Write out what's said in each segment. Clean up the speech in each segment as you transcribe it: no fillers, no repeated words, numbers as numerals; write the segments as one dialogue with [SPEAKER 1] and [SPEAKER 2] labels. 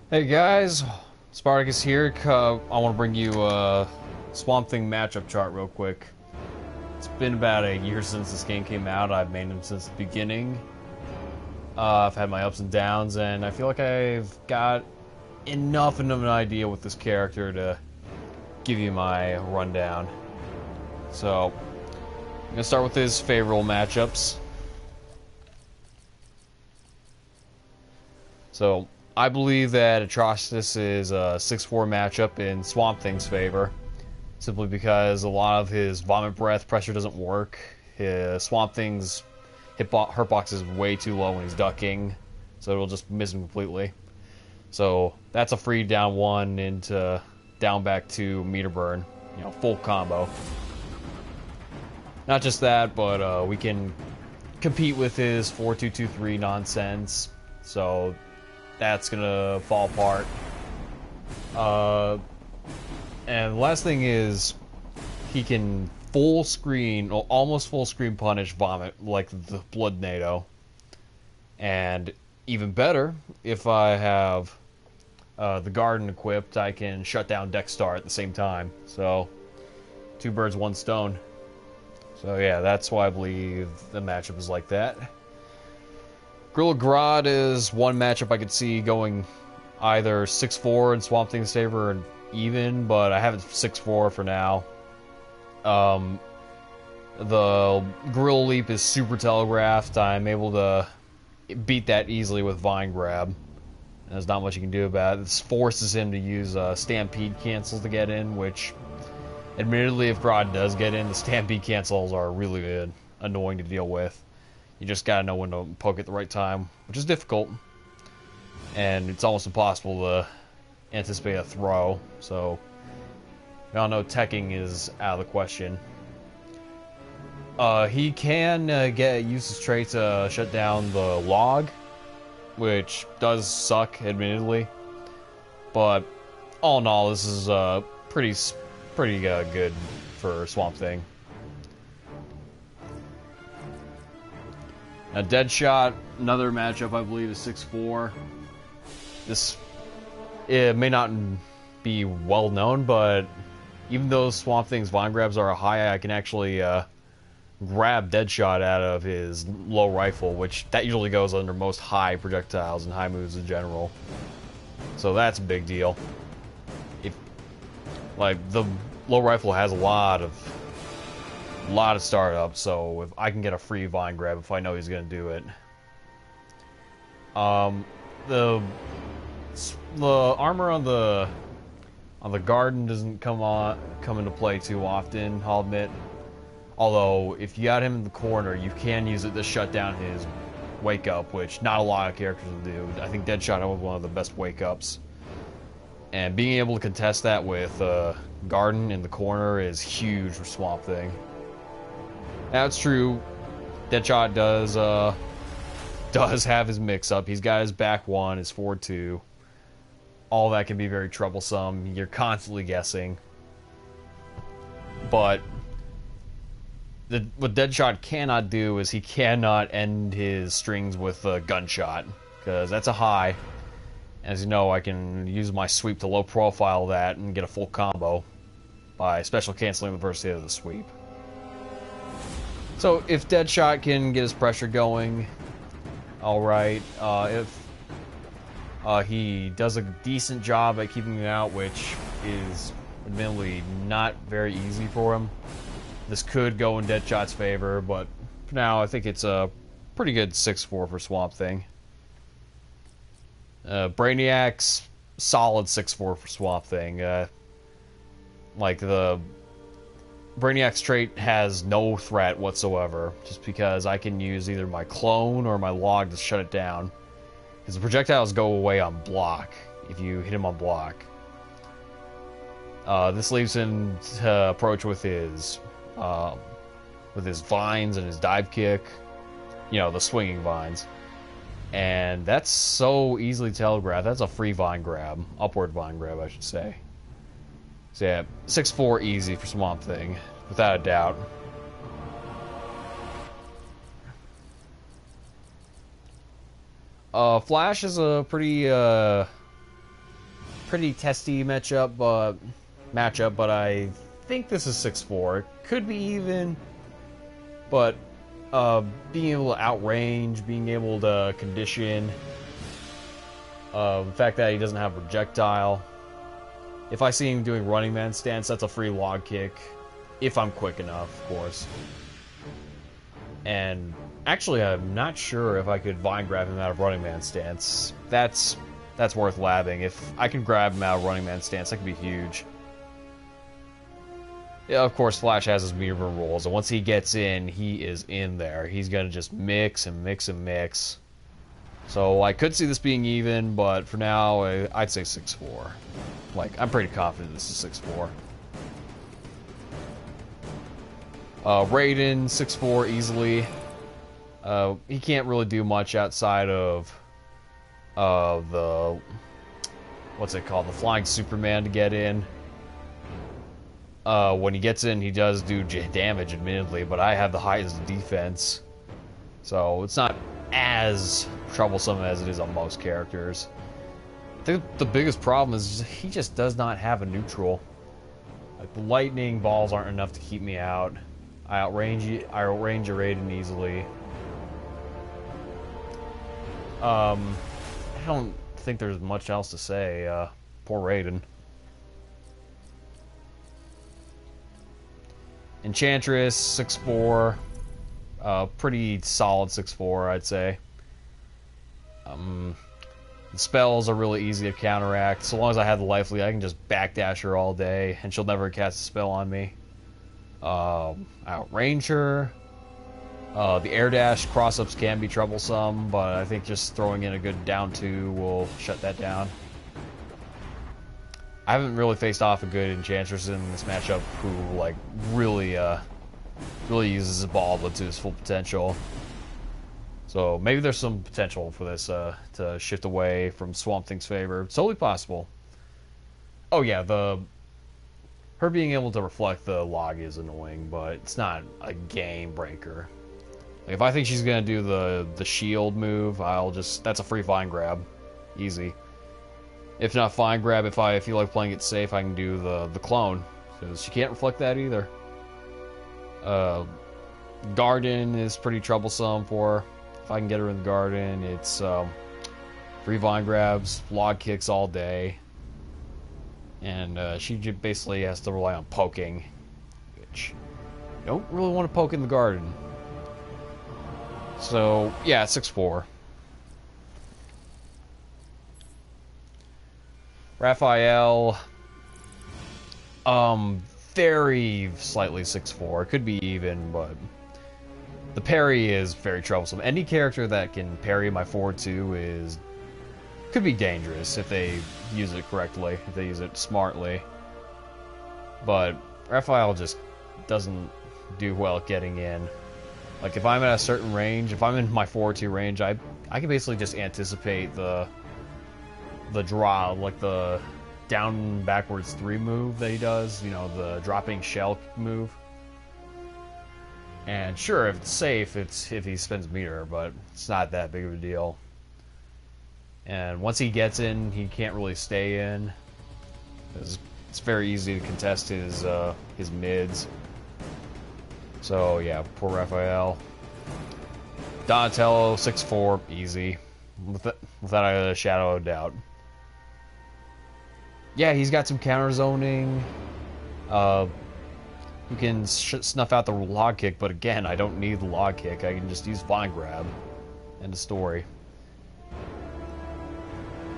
[SPEAKER 1] Hey guys, Spartacus here. I want to bring you a Swamp Thing matchup chart real quick. It's been about a year since this game came out. I've made him since the beginning. I've had my ups and downs, and I feel like I've got enough of an idea with this character to give you my rundown. So, I'm going to start with his favorable matchups. So, I believe that Atrocitus is a 6-4 matchup in Swamp Thing's favor, simply because a lot of his vomit breath pressure doesn't work. His Swamp Thing's hurt box is way too low when he's ducking, so it'll just miss him completely. So that's a free down 1 into down back 2 meter burn, full combo. Not just that, but we can compete with his 4-2-2-3 nonsense. So that's gonna fall apart. And the last thing is he can full screen, or almost full screen punish vomit like the Blood NATO. And even better, if I have the Garden equipped, I can shut down Deck Star at the same time. So 2 birds, 1 stone. So yeah, that's why I believe the matchup is like that. Gorilla Grodd is one matchup I could see going either 6-4 in Swamp Thing's favor and even, but I have it 6-4 for now. The Gorilla Leap is super telegraphed. I'm able to beat that easily with Vine Grab. There's not much you can do about it. This forces him to use Stampede cancels to get in, which, admittedly, if Grodd does get in, the Stampede cancels are really annoying to deal with. You just gotta know when to poke at the right time, which is difficult. And it's almost impossible to anticipate a throw, so we all know teching is out of the question. He can use his trait to shut down the log, which does suck, admittedly. But all in all, this is pretty good for Swamp Thing. Now, Deadshot, another matchup I believe is 6-4. It may not be well known, but even though Swamp Thing's Vine Grabs are high, I can actually grab Deadshot out of his low rifle, which that usually goes under most high projectiles and high moves in general. So that's a big deal. The low rifle has a lot of startup, so if I can get a free Vine Grab if I know he's gonna do it. The armor on the Garden doesn't come into play too often, I'll admit. Although if you got him in the corner, you can use it to shut down his wake up, which not a lot of characters will do. I think Deadshot has one of the best wake ups, and being able to contest that with Garden in the corner is huge for Swamp Thing. That's true. Deadshot does have his mix-up. He's got his back 1, his forward 2. All that can be very troublesome. You're constantly guessing. But what Deadshot cannot do is he cannot end his strings with a gunshot, because that's a high. As you know, I can use my sweep to low profile that and get a full combo by special canceling the first hit of the sweep. So if Deadshot can get his pressure going, alright. If he does a decent job at keeping me out, which is admittedly not very easy for him, this could go in Deadshot's favor, but for now I think it's a pretty good 6-4 for Swamp Thing. Brainiac's solid 6-4 for Swamp Thing. The Brainiac's trait has no threat whatsoever, just because I can use either my clone or my log to shut it down. Because the projectiles go away on block, if you hit him on block. This leaves him to approach with his vines and his dive kick. The swinging vines. And that's so easily telegraphed. That's a free Vine Grab. Upward Vine Grab, I should say. So yeah, 6-4 easy for Swamp Thing, without a doubt. Flash is a pretty pretty testy matchup, but I think this is 6-4. Could be even, but being able to outrange, being able to condition, the fact that he doesn't have projectile. If I see him doing running man stance, that's a free log kick, if I'm quick enough, of course. And actually, I'm not sure if I could vine grab him out of running man stance. That's worth labbing. If I can grab him out of running man stance, that could be huge. Yeah, of course, Flash has his meter rules, and once he gets in, he is in there. He's gonna just mix and mix and mix. So I could see this being even, but for now, I'd say 6-4. Like, I'm pretty confident this is 6-4. Raiden, 6-4 easily. He can't really do much outside of the, what's it called, the Flying Superman to get in. When he gets in, he does do damage, admittedly, but I have the highest defense. So it's not as troublesome as it is on most characters. I think the biggest problem is he just does not have a neutral. Like, the lightning balls aren't enough to keep me out. I outrange a Raiden easily. I don't think there's much else to say. Poor Raiden. Enchantress, 6-4. Pretty solid 6-4, I'd say. The spells are really easy to counteract. So long as I have the life lead, I can just backdash her all day, and she'll never cast a spell on me. Outrange her. The air dash cross-ups can be troublesome, but I think just throwing in a good down 2 will shut that down. I haven't really faced off a good Enchantress in this matchup who, like, really uses the ball to its full potential. So maybe there's some potential for this to shift away from Swamp Thing's favor. It's totally possible. Oh yeah, her being able to reflect the log is annoying, but it's not a game breaker. Like, if I think she's gonna do the shield move, that's a free vine grab, easy. If not vine grab, if I feel like playing it safe, I can do the clone, because she can't reflect that either. Garden is pretty troublesome for her. If I can get her in the garden, it's free vine grabs, log kicks all day, and she basically has to rely on poking, which you don't really want to poke in the garden. So yeah, 6-4. Raphael, very slightly 6-4. It could be even, but the parry is very troublesome. Any character that can parry my 4-2 could be dangerous if they use it correctly, if they use it smartly. But Raphael just doesn't do well at getting in. Like, if I'm at a certain range, if I'm in my 4-2 range, I can basically just anticipate the draw, like the down backwards 3 move that he does, you know, the dropping shell move. And sure, if it's safe, if he spends meter, but it's not that big of a deal. And once he gets in, he can't really stay in. It's very easy to contest his mids. So yeah, poor Raphael. Donatello, 6-4, easy, without a shadow of doubt. Yeah, he's got some counter zoning. You can snuff out the log kick, but again, I don't need the log kick. I can just use vine grab. End of story.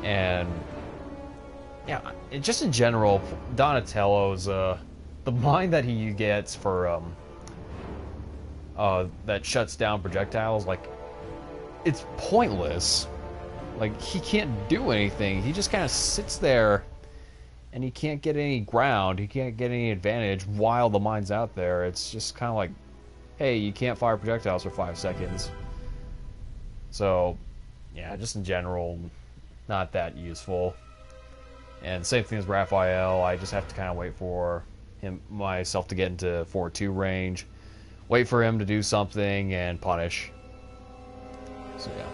[SPEAKER 1] And yeah, just in general, Donatello's the mind that he gets for that shuts down projectiles, like, it's pointless. Like, he can't do anything. He just kind of sits there, and he can't get any ground. He can't get any advantage while the mine's out there. It's just kind of like, hey, you can't fire projectiles for 5 seconds. So, yeah, just in general, not that useful. And same thing as Raphael. I just have to kind of wait for myself to get into 4-2 range. Wait for him to do something and punish. So yeah.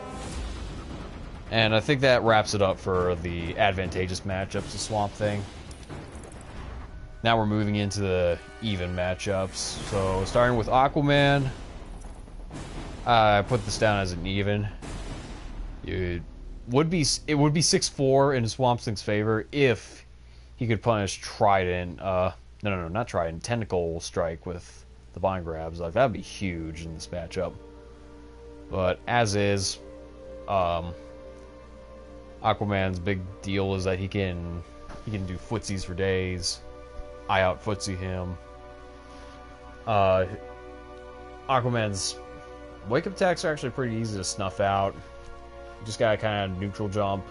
[SPEAKER 1] And I think that wraps it up for the advantageous matchups of Swamp Thing. Now we're moving into the even matchups. So starting with Aquaman, I put this down as an even. It would be 6-4 in Swamp Thing's favor if he could punish Trident. No, not Trident. Tentacle Strike with the Vine Grabs. Like, that'd be huge in this matchup. But as is, Aquaman's big deal is that he can do footsies for days. I out footsie him. Aquaman's wake up attacks are actually pretty easy to snuff out. You just gotta kind of neutral jump.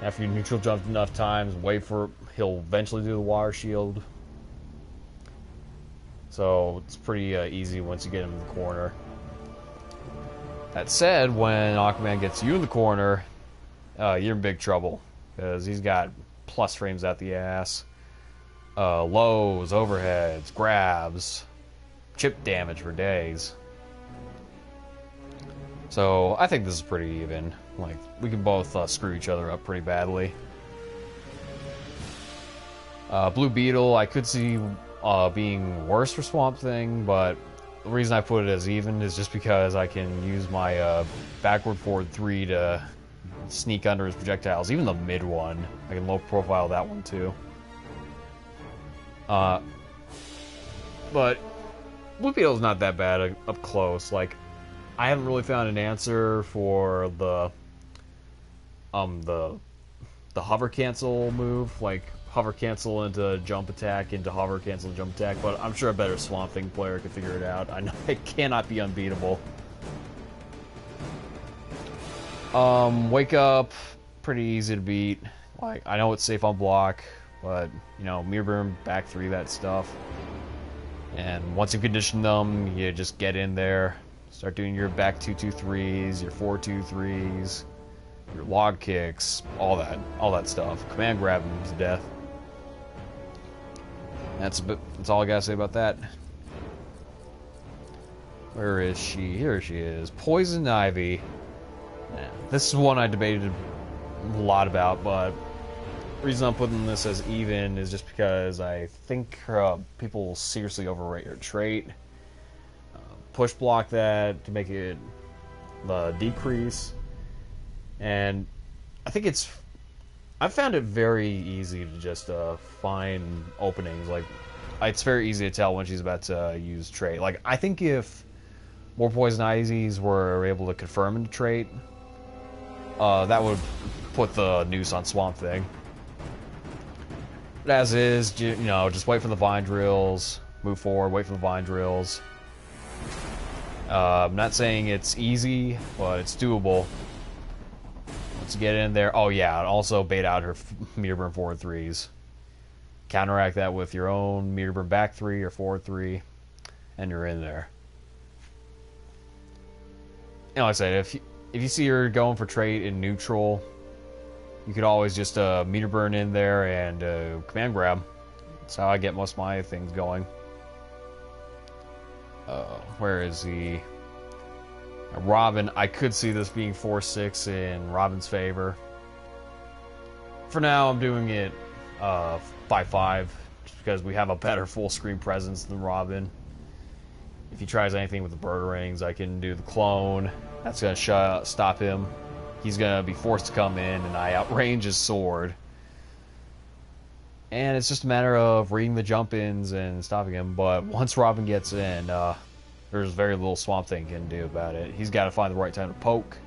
[SPEAKER 1] After you neutral jump enough times, wait for he'll eventually do the water shield. So it's pretty easy once you get him in the corner. That said, when Aquaman gets you in the corner, you're in big trouble because he's got plus frames out the ass, lows, overheads, grabs, chip damage for days. So I think this is pretty even. Like, we can both screw each other up pretty badly. Blue Beetle, I could see being worse for Swamp Thing, but the reason I put it as even is just because I can use my backward forward 3 to sneak under his projectiles. Even the mid one, I can low profile that one too. But Blue Beetle's not that bad up close. Like, I haven't really found an answer for the hover cancel move, like hover cancel into jump attack into hover cancel and jump attack, but I'm sure a better Swamp Thing player could figure it out. I know it cannot be unbeatable. Wake up, pretty easy to beat. Like, I know it's safe on block, but you know, mirror burn, back 3, that stuff. And once you condition them, you just get in there, start doing your back 2-2-3s, your 4-2-3s, your log kicks, all that stuff. Command grab them to death. That's all I gotta say about that. Where is she? Here she is. Poison Ivy. Yeah, this is one I debated a lot about, but the reason I'm putting this as even is just because I think people seriously overrate her trait. Push block that to make it decrease. And I think I've found it very easy to just find openings. Like, it's very easy to tell when she's about to use trait. Like, I think if more Poison Ivies were able to confirm into trait, that would put the noose on Swamp Thing. But as is, you know, just wait for the vine drills, move forward, wait for the vine drills. I'm not saying it's easy, but it's doable. Once you get in there, oh yeah, and also bait out her meter burn forward 3s. Counteract that with your own meter burn back 3 or forward 3, and you're in there. And like I said, if you see her going for trait in neutral, you could always just meter burn in there and command grab. That's how I get most of my things going. Where is he? Robin, I could see this being 4-6 in Robin's favor. For now, I'm doing it 5-5, just because we have a better full screen presence than Robin. If he tries anything with the bird rings, I can do the clone. That's going to stop him. He's going to be forced to come in, and I outrange his sword. And it's just a matter of reading the jump-ins and stopping him. But once Robin gets in, there's very little Swamp Thing can do about it. He's got to find the right time to poke.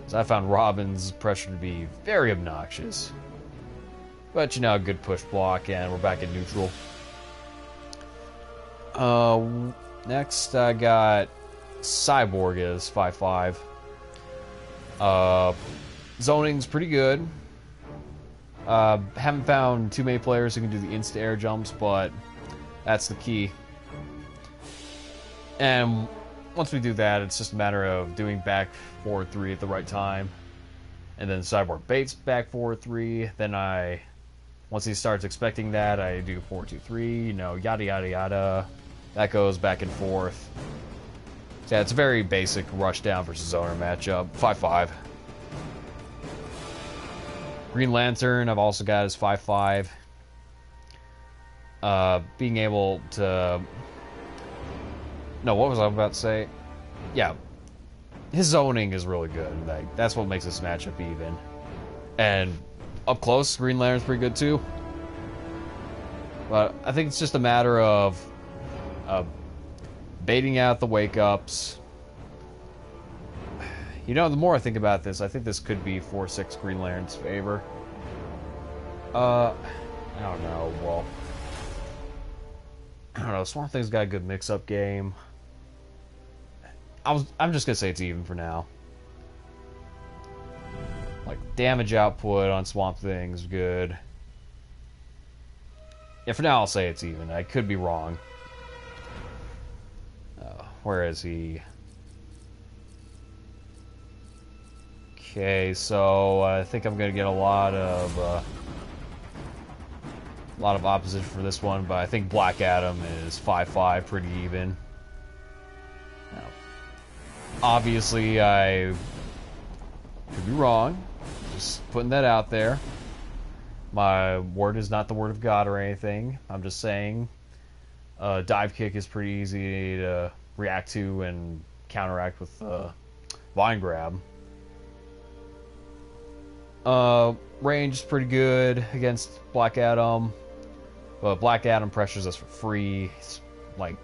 [SPEAKER 1] So I found Robin's pressure to be very obnoxious. But, you know, a good push block, and we're back in neutral. Next, I got Cyborg is 5-5. Zoning's pretty good. Haven't found too many players who can do the insta-air jumps, but that's the key. And once we do that, it's just a matter of doing back forward 3 at the right time. And then Cyborg baits back forward 3. Then once he starts expecting that, I do 4-2-3, you know, yada yada yada. That goes back and forth. So yeah, it's a very basic rush down versus zoner matchup. 5-5. Green Lantern, I've also got as 5/5. Being able to... No, what was I about to say? Yeah, his zoning is really good. Like, that's what makes this matchup even. And up close, Green Lantern's pretty good too. But I think it's just a matter of baiting out the wake-ups. You know, the more I think about this, I think this could be 4-6 Green Lantern's favor. I don't know. Well, I don't know. Swamp Thing's got a good mix-up game. I'm just gonna say it's even for now. Like, damage output on Swamp Thing's good. Yeah, for now I'll say it's even. I could be wrong. Where is he? Okay, so I think I'm gonna get a lot of opposition for this one, but I think Black Adam is 5/5, pretty even. Now, obviously, I could be wrong. Just putting that out there. My word is not the word of God or anything. I'm just saying, dive kick is pretty easy to react to and counteract with vine grab. Range is pretty good against Black Adam, but Black Adam pressures us for free. It's like,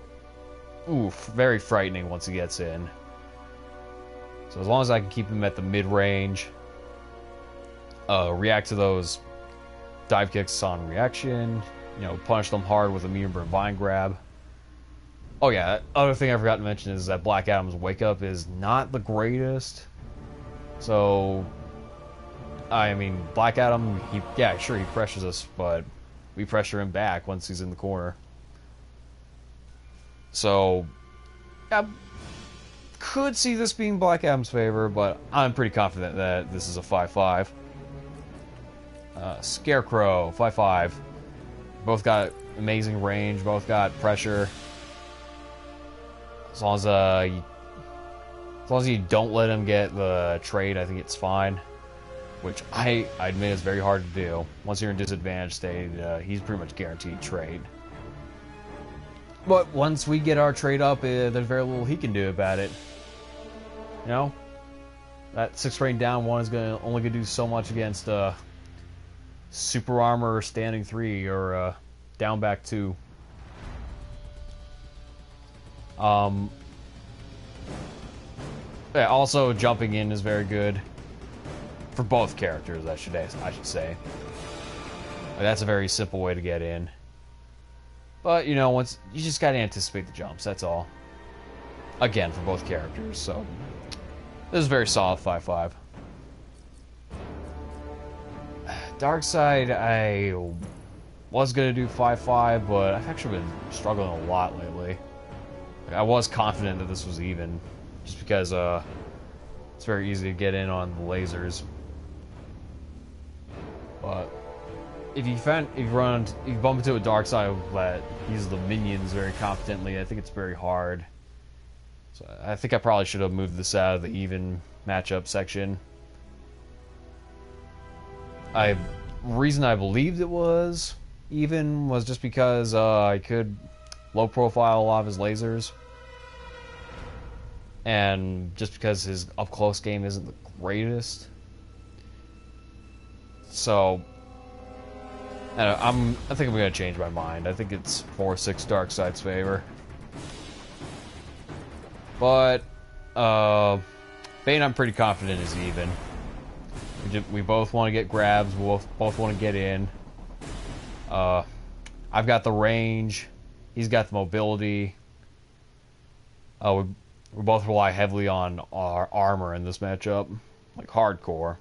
[SPEAKER 1] oof, very frightening once he gets in. So as long as I can keep him at the mid-range, react to those dive kicks on reaction, you know, punish them hard with a medium burn vine grab. Oh yeah, other thing I forgot to mention is that Black Adam's wake up is not the greatest. So, I mean, Black Adam, he pressures us, but we pressure him back once he's in the corner. So, I could see this being Black Adam's favor, but I'm pretty confident that this is a 5/5. Scarecrow, 5/5. Both got amazing range, both got pressure. As long as you don't let him get the trade, I think it's fine. Which I admit is very hard to do. Once you're in disadvantage state, he's pretty much guaranteed trade. But once we get our trade up, there's very little he can do about it. You know, that 6 rain down 1 is only gonna do so much against super armor standing 3 or down back 2. Yeah, also jumping in is very good for both characters. I should say. That's a very simple way to get in. But you know, once you just gotta anticipate the jumps. That's all. Again, for both characters. So this is a very solid 5/5. Darkseid, I was gonna do 5/5, but I've actually been struggling a lot lately. I was confident that this was even, just because it's very easy to get in on the lasers. But if you bump into a Darkseid that uses the minions very competently, I think it's very hard. So I think I probably should have moved this out of the even matchup section. Reason I believed it was even was just because I could low profile a lot of his lasers, and just because his up close game isn't the greatest. So I think I'm gonna change my mind. I think it's 4/6 Darkseid's favor. But Bane, I'm pretty confident is even. We both want to get grabs. We both want to get in. I've got the range. He's got the mobility. We both rely heavily on our armor in this matchup, like hardcore.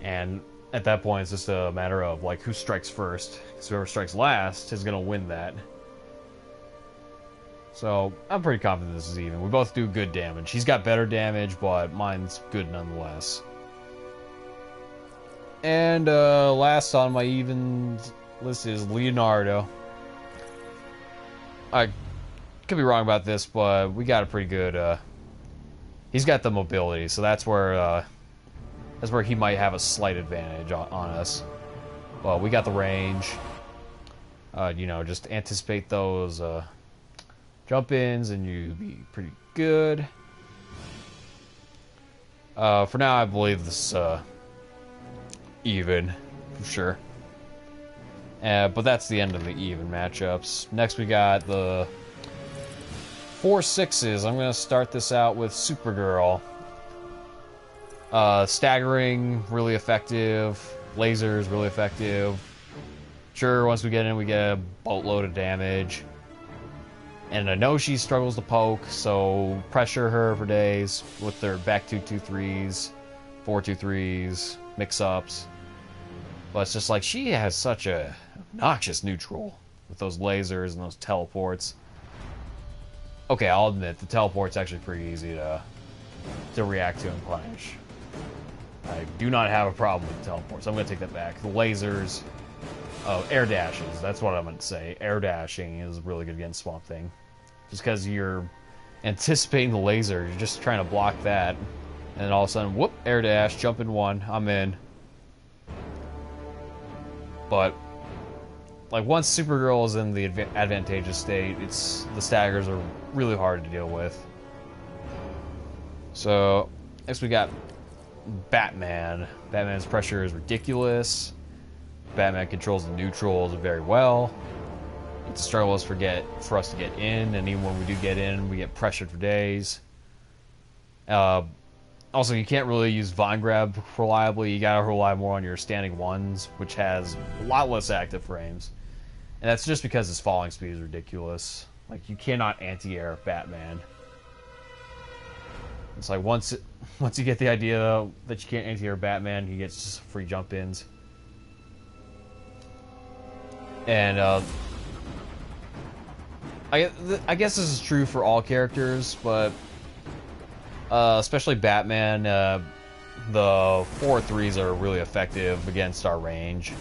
[SPEAKER 1] And at that point, it's just a matter of like who strikes first. So whoever strikes last is gonna win that. So I'm pretty confident this is even. We both do good damage. He's got better damage, but mine's good nonetheless. And last on my even list is Leonardo. I could be wrong about this, but we got a pretty good... he's got the mobility, so that's where That's where he might have a slight advantage on us. Well, we got the range. You know, just anticipate those jump-ins and you'd be pretty good. For now, I believe this even, for sure. But that's the end of the even matchups. Next, we got the 4/6s. I'm going to start this out with Supergirl. Staggering, really effective. Lasers, really effective. Sure, once we get in, we get a boatload of damage. And I know she struggles to poke, so pressure her for days with their back 2-2-3s, 4-2-3s, mix-ups. But it's just like, she has such a obnoxious neutral with those lasers and those teleports. Okay, I'll admit, the teleport's actually pretty easy to react to and punish. I do not have a problem with teleports. I'm going to take that back. The lasers... Oh, air dashes. That's what I'm going to say. Air dashing is really good against Swamp Thing. Just because you're anticipating the laser, you're just trying to block that. And then all of a sudden, whoop, air dash, jump in one, I'm in. But, like, once Supergirl is in the advantageous state, the staggers are really hard to deal with. So, next we got Batman. Batman's pressure is ridiculous. Batman controls the neutrals very well. It's a struggle for us to get in, and even when we do get in, we get pressured for days. Also, you can't really use Vine Grab reliably. You gotta rely more on your standing ones, which has a lot less active frames. And that's just because his falling speed is ridiculous. Like, you cannot anti-air Batman. It's like, once you get the idea that you can't anti-air Batman, he gets just free jump-ins. And, I guess this is true for all characters, but especially Batman, the 4/3s are really effective against our range,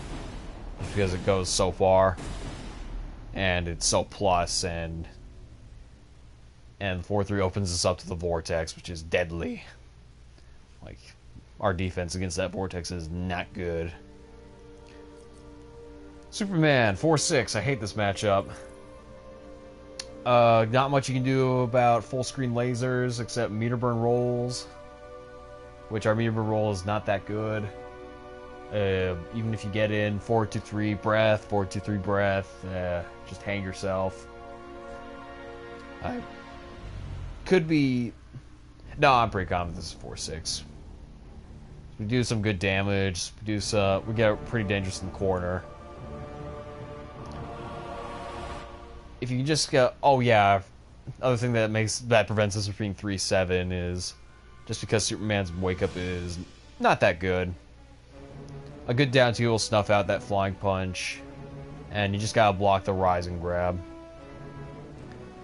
[SPEAKER 1] just because it goes so far, and it's so plus, and 4/3 opens us up to the vortex, which is deadly. Like, our defense against that vortex is not good. Superman 4/6. I hate this matchup. Not much you can do about full screen lasers except meter burn rolls, which our meter burn roll is not that good. Even if you get in 4-2-3 breath, 4-2-3 breath, just hang yourself. I could be. No, I'm pretty confident this is 4/6. We do some good damage. We get pretty dangerous in the corner. If you can just go, oh yeah, other thing that prevents us from being 3/7 is just because Superman's wake up is not that good. A good down 2 will snuff out that flying punch, and you just gotta block the rising grab.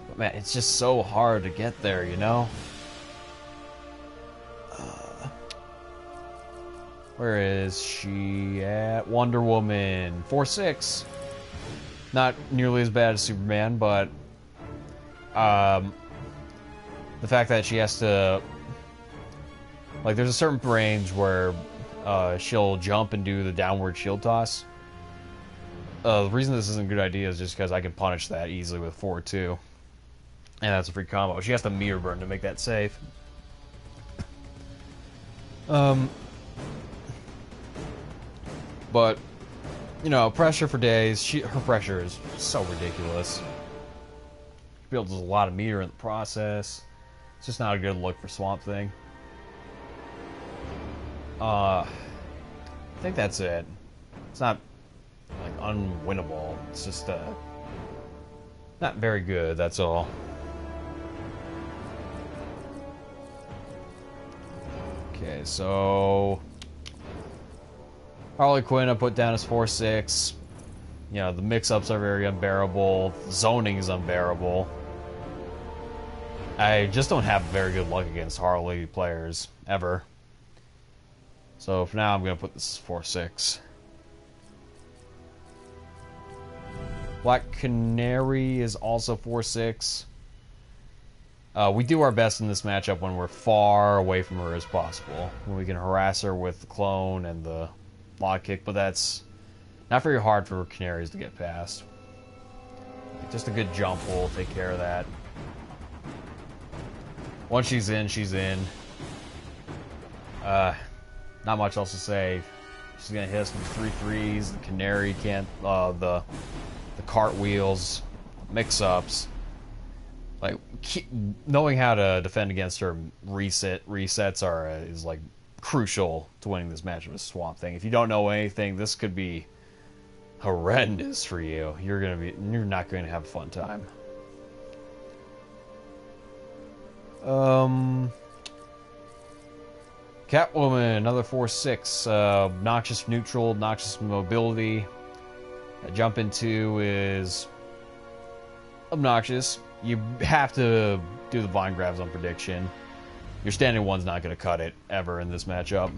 [SPEAKER 1] But man, it's just so hard to get there, you know? Where is she at? Wonder Woman 4/6. Not nearly as bad as Superman, but the fact that she has to, like, there's a certain range where she'll jump and do the downward shield toss. The reason this isn't a good idea is just because I can punish that easily with 4/2, and that's a free combo. She has to meter burn to make that safe. But you know, pressure for days. Her pressure is so ridiculous. She builds a lot of meter in the process. It's just not a good look for Swamp Thing. I think that's it. It's not like unwinnable. It's just not very good. That's all. Okay, so Harley Quinn I put down as 4/6. You know, the mix-ups are very unbearable. Zoning is unbearable. I just don't have very good luck against Harley players, ever. So for now, I'm going to put this as 4/6. Black Canary is also 4/6. We do our best in this matchup when we're far away from her as possible. When we can harass her with the clone and the lock kick, but that's not very hard for Canaries to get past. Just a good jump will take care of that. Once she's in, she's in. Not much else to say. She's gonna hit us with 3 threes. The Canary can't. The cartwheels, mix-ups. Like knowing how to defend against her resets is like crucial to winning this match with Swamp Thing. If you don't know anything, this could be horrendous for you. You're not going to have a fun time. Catwoman, another 4/6. Obnoxious neutral, obnoxious mobility. Jump into is obnoxious. You have to do the vine grabs on prediction. Your standing one's not going to cut it ever in this matchup.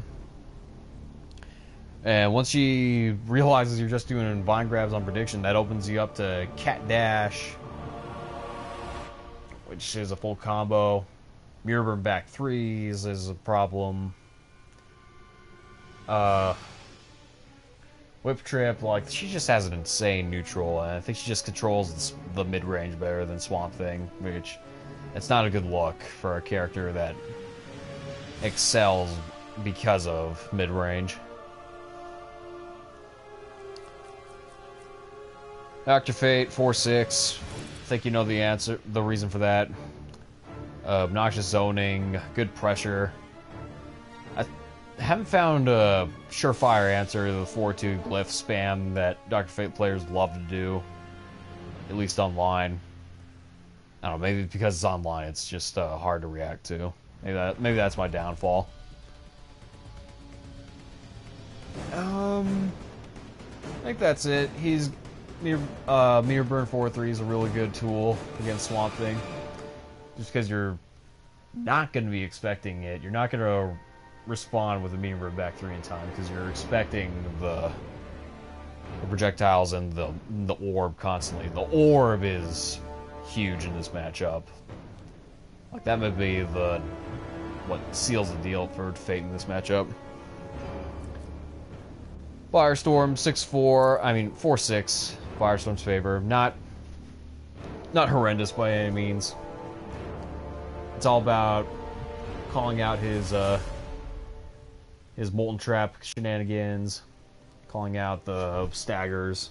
[SPEAKER 1] And once she realizes you're just doing vine grabs on prediction, that opens you up to Cat Dash, which is a full combo. Mirror burn back threes is a problem. Whip trip, like, she just has an insane neutral, and I think she just controls the mid-range better than Swamp Thing, which it's not a good look for a character that excels because of mid-range. Dr. Fate, 4/6. I think you know the answer, the reason for that. Obnoxious zoning, good pressure. I haven't found a surefire answer to the 4-2 glyph spam that Dr. Fate players love to do, at least online. I don't know, maybe because it's online, it's just hard to react to. Maybe that's my downfall. I think that's it. He's Mirror Burn 4/3 is a really good tool against Swamp Thing. Just because you're not going to be expecting it. You're not going to respond with a Mirror Burn back 3 in time because you're expecting the projectiles and the orb constantly. The orb is huge in this matchup. Like, that might be what seals the deal for Fate in this matchup. Firestorm, 4/6. Firestorm's favor. Not horrendous by any means. It's all about calling out his Molten Trap shenanigans, calling out the staggers,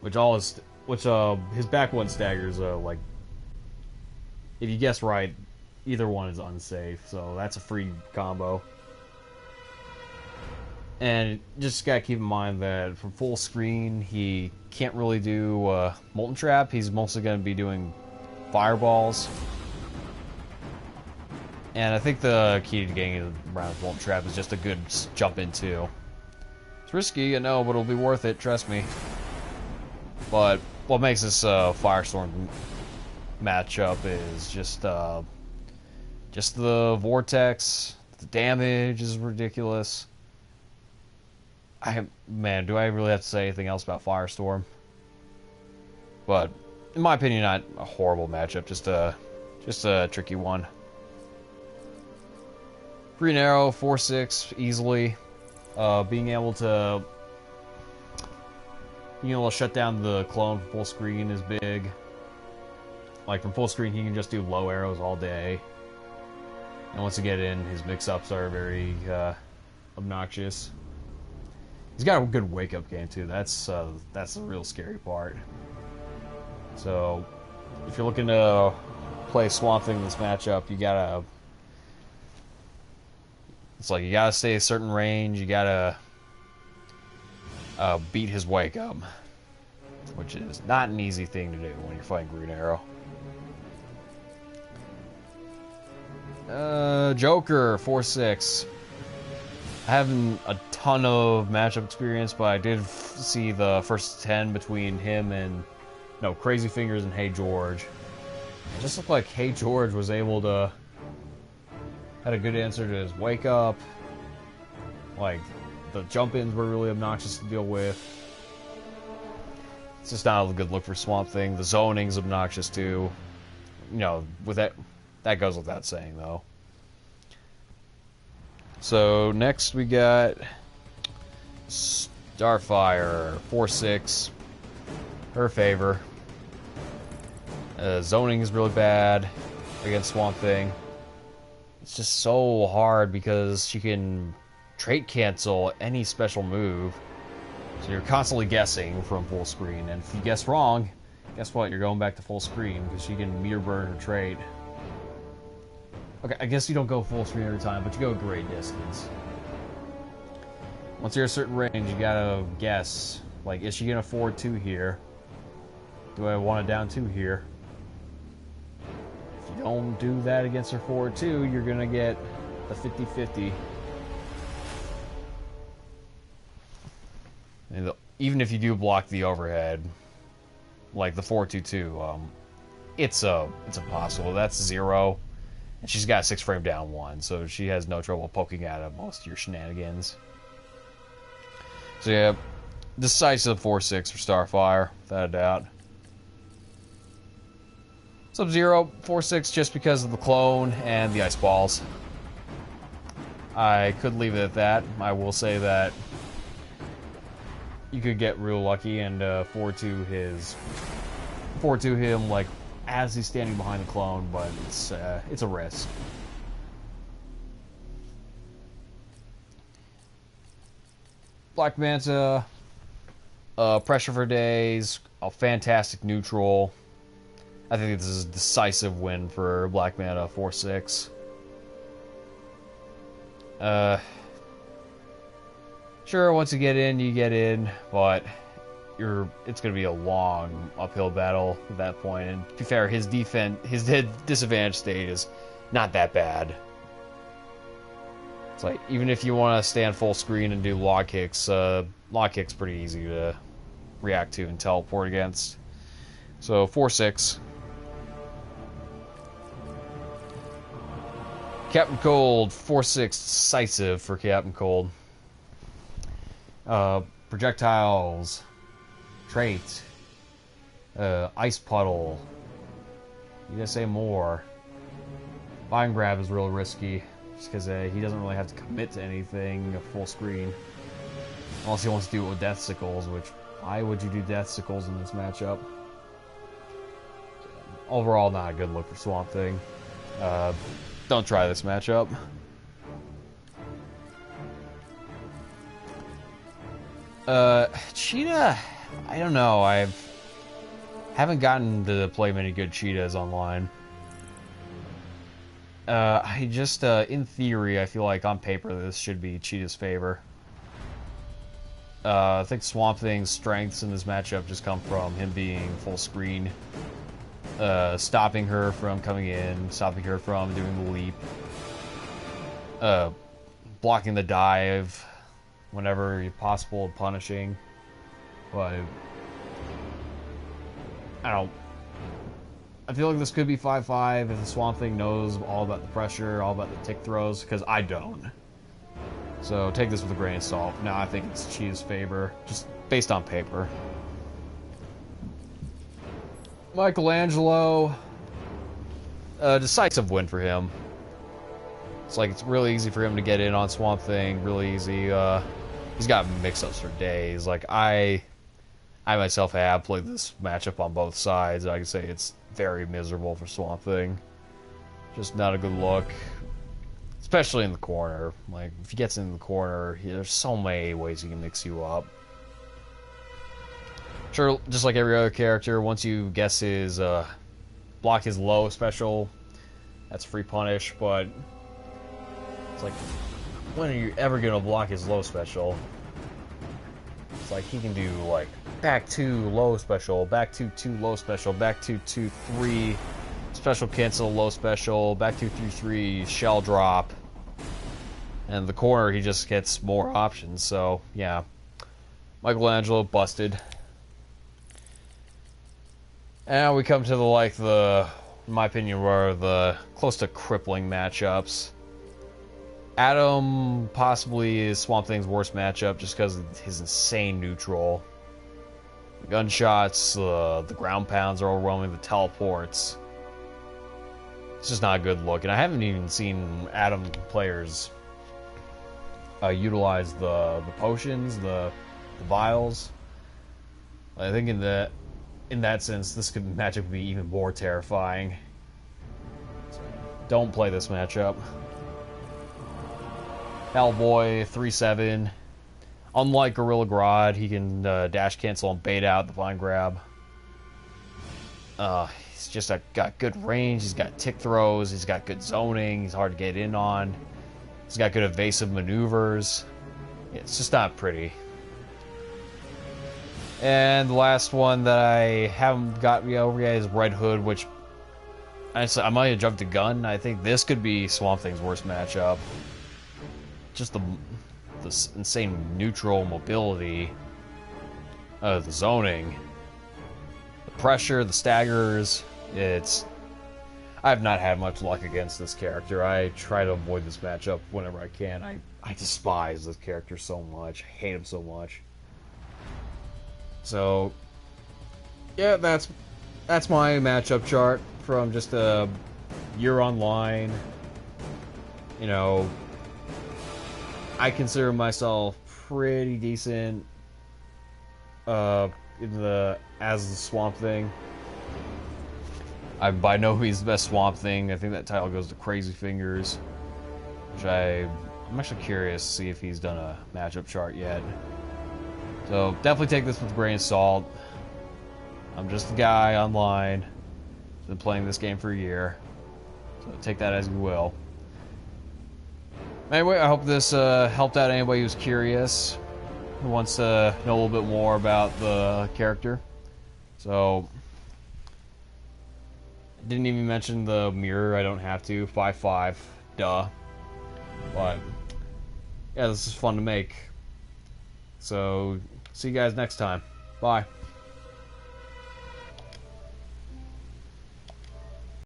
[SPEAKER 1] which his back one staggers, like, if you guess right, either one is unsafe, so that's a free combo. And just gotta keep in mind that from full screen, he can't really do Molten Trap. He's mostly gonna be doing fireballs. And I think the key to getting around Molten Trap is just a good jump into. It's risky, I know, but it'll be worth it, trust me. But what makes this Firestorm matchup is just the vortex. The damage is ridiculous. Man, do I really have to say anything else about Firestorm? But in my opinion, not a horrible matchup, just a tricky one. Green Arrow, 4/6, easily. Being able to shut down the clone from full screen is big. Like, from full screen, he can just do low arrows all day. And once you get in, his mix-ups are very obnoxious. He's got a good wake-up game, too. That's the real scary part. So, if you're looking to play Swamp Thing in this matchup, you gotta stay a certain range, you gotta beat his wake-up, which is not an easy thing to do when you're fighting Green Arrow. Joker, 4/6. I haven't a ton of matchup experience, but I did see the first 10 between him and Crazy Fingers and Hey George. It just looked like Hey George was able to had a good answer to his wake up. Like, the jump-ins were really obnoxious to deal with. It's just not a good look for Swamp Thing. The zoning's obnoxious too. you know, with that goes without saying, though. So next we got Starfire, 4/6, her favor. Zoning is really bad against Swamp Thing. It's just so hard because she can trait cancel any special move. So you're constantly guessing from full screen, and if you guess wrong, guess what? You're going back to full screen because she can meter burn her trait. Okay, I guess you don't go full screen every time, but you go a great distance. Once you're a certain range, you gotta guess. Like, is she gonna forward 2 here? Do I want to down 2 here? If you don't do that against her forward 2, you're gonna get a 50-50. And even if you do block the overhead, like the 4-2-2, it's impossible. That's 0. And she's got 6 frame down 1, so she has no trouble poking out of most of your shenanigans. So yeah, decisive 4/6 for Starfire, without a doubt. Sub-Zero, 4/6 just because of the clone and the ice balls. I could leave it at that. I will say that you could get real lucky and 4-2 him like as he's standing behind the clone, but it's a risk. Black Manta, pressure for days, a fantastic neutral. I think this is a decisive win for Black Manta, 4/6. Sure, once you get in, but it's going to be a long uphill battle at that point. And to be fair, his disadvantage state is not that bad. It's like, even if you want to stand full screen and do log kicks pretty easy to react to and teleport against. So 4/6. Captain Cold, 4/6 decisive for Captain Cold. Projectiles, trait, ice puddle. You gotta say more. Vine grab is real risky, just because he doesn't really have to commit to anything full screen, unless he wants to do it with Death Sickles. Which, why would you do Death Sickles in this matchup? Overall, not a good look for Swamp Thing. Don't try this matchup. Cheetah, I don't know. Haven't gotten to play many good Cheetahs online. I just, in theory, I feel like on paper this should be Cheetah's favor. I think Swamp Thing's strengths in this matchup just come from him being full screen, stopping her from coming in, stopping her from doing the leap, blocking the dive whenever possible, punishing. But I feel like this could be 5-5 if the Swamp Thing knows all about the pressure, all about the tick throws, because I don't. So take this with a grain of salt. No, I think it's Cheetah's favor, just based on paper. Michaelangelo, decisive win for him. It's like, it's really easy for him to get in on Swamp Thing, really easy. He's got mix-ups for days. Like, I myself have played this matchup on both sides. I can say it's very miserable for Swamp Thing. Just not a good look. Especially in the corner. Like, if he gets in the corner, there's so many ways he can mix you up. Sure, just like every other character, once you guess his, block his low special, that's free punish, but it's like, when are you ever gonna block his low special? It's like, he can do, like, back 2 low special, back 2 low special, back 2 3 special cancel low special, back 2 3 shell drop. And the corner, he just gets more options. So yeah, Michaelangelo busted. And we come to in my opinion, were the close to crippling matchups. Adam possibly is Swamp Thing's worst matchup just because of his insane neutral. The gunshots, the ground pounds are overwhelming, the teleports. It's just not a good look, and I haven't even seen Atom players utilize the potions, the vials. I think in that sense, this matchup could be even more terrifying. So don't play this matchup. Hellboy 3/7. Unlike Gorilla Grodd, he can dash cancel and bait out the vine grab. He's just got good range. He's got tick throws. He's got good zoning. He's hard to get in on. He's got good evasive maneuvers. It's just not pretty. And the last one that I haven't got over yet is Red Hood, which I might have jumped the gun. I think this could be Swamp Thing's worst matchup. Just the insane neutral mobility, the zoning, the pressure, the staggers. I have not had much luck against this character. I try to avoid this matchup whenever I can. I despise this character so much. I hate him so much. So, yeah, that's my matchup chart from just a year online. You know, I consider myself pretty decent as the Swamp Thing. I'm by no means the best Swamp Thing. I think that title goes to Crazy Fingers, which I'm actually curious to see if he's done a matchup chart yet. So definitely take this with a grain of salt. I'm just a guy online. Been playing this game for a year, so take that as you will. Anyway, I hope this helped out anybody who's curious, who wants to know a little bit more about the character. So, didn't even mention the mirror. I don't have to. 5/5, duh. But yeah, this is fun to make. So, see you guys next time. Bye.